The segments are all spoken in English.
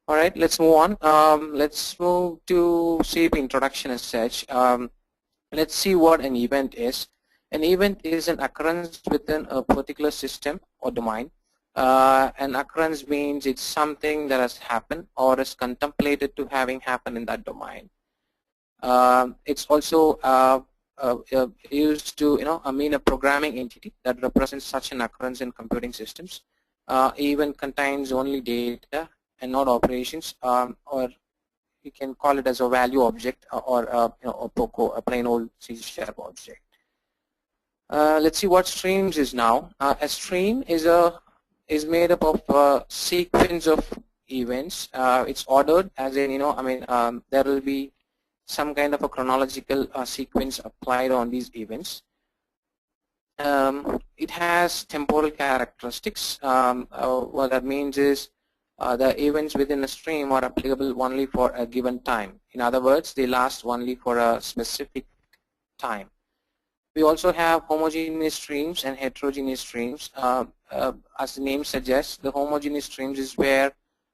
All right, let's move on. Let's move to shape introduction as such. Let's see what an event is. An event is an occurrence within a particular system or domain. An occurrence means it's something that has happened or is contemplated to having happened in that domain. It's also used to, mean a programming entity that represents such an occurrence in computing systems. Event contains only data and not operations, or you can call it as a value object or a POCO, a plain old C# object. Let's see what streams is now. A stream is made up of a sequence of events. It's ordered, as in there will be some kind of a chronological sequence applied on these events. It has temporal characteristics. What that means is the events within a stream are applicable only for a given time. In other words, they last only for a specific time. We also have homogeneous streams and heterogeneous streams. As the name suggests, the homogeneous streams is where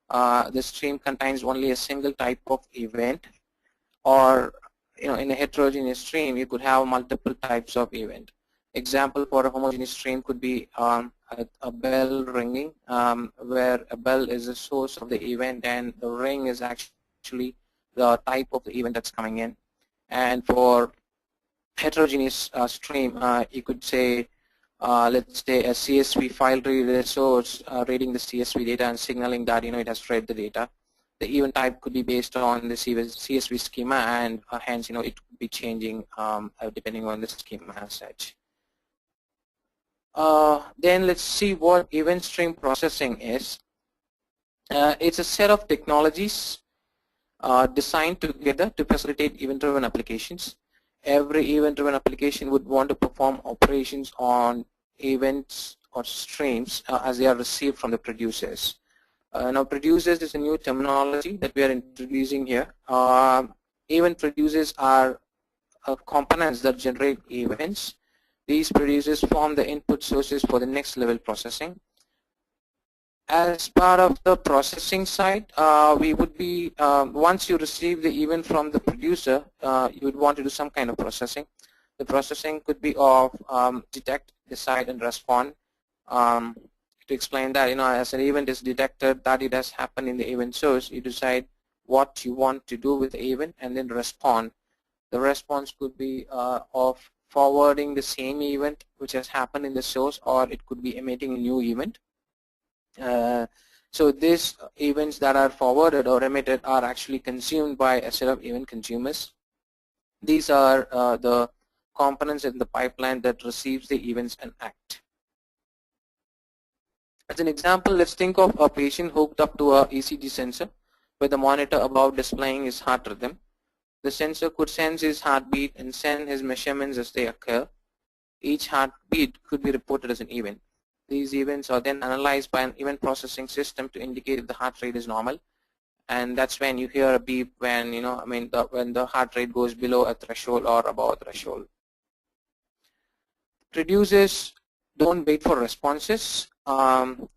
the stream contains only a single type of event, or in a heterogeneous stream you could have multiple types of event. Example for a homogeneous stream could be a bell ringing, where a bell is the source of the event and the ring is actually the type of the event that's coming in. And for heterogeneous stream, you could say, let's say a CSV file reader source reading the CSV data and signaling that it has read the data. The event type could be based on the CSV schema, and hence it could be changing depending on the schema as such. Then let's see what event stream processing is. It's a set of technologies designed together to facilitate event-driven applications. Every event-driven application would want to perform operations on events or streams as they are received from the producers. Now, producers is a new terminology that we are introducing here. Event producers are components that generate events. These producers form the input sources for the next level processing. As part of the processing side, we would be, once you receive the event from the producer, you would want to do some kind of processing. The processing could be of detect, decide, and respond. To explain that, as an event is detected that it has happened in the event source, you decide what you want to do with the event and then respond. The response could be of forwarding the same event which has happened in the source, or it could be emitting a new event. So these events that are forwarded or emitted are actually consumed by a set of event consumers. These are the components in the pipeline that receives the events and act. As an example, let's think of a patient hooked up to a ECG sensor with a monitor above displaying his heart rhythm. The sensor could sense his heartbeat and send his measurements as they occur. Each heartbeat could be reported as an event. These events are then analyzed by an event processing system to indicate if the heart rate is normal, and that's when you hear a beep when when the heart rate goes below a threshold or above a threshold. Producers don't wait for responses.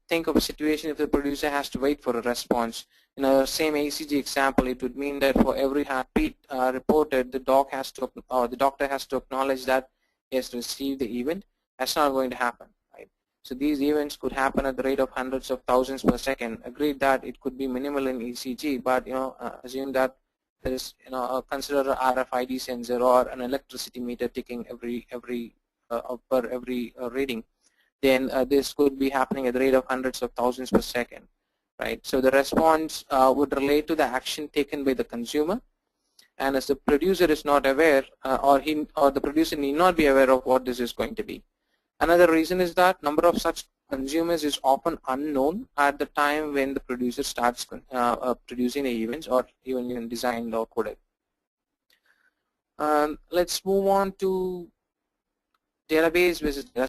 Think of a situation if the producer has to wait for a response. In the same ECG example, it would mean that for every heartbeat reported, the doctor has to acknowledge that he has received the event. That's not going to happen, right? So these events could happen at the rate of hundreds of thousands per second. Agreed that it could be minimal in ECG, but assume that there is consider an RFID sensor or an electricity meter ticking every reading. Then this could be happening at the rate of hundreds of thousands per second, right? So the response would relate to the action taken by the consumer, and as the producer is not aware, or the producer need not be aware of what this is going to be. Another reason is that number of such consumers is often unknown at the time when the producer starts producing the events or even designed or coded. Let's move on to database versus data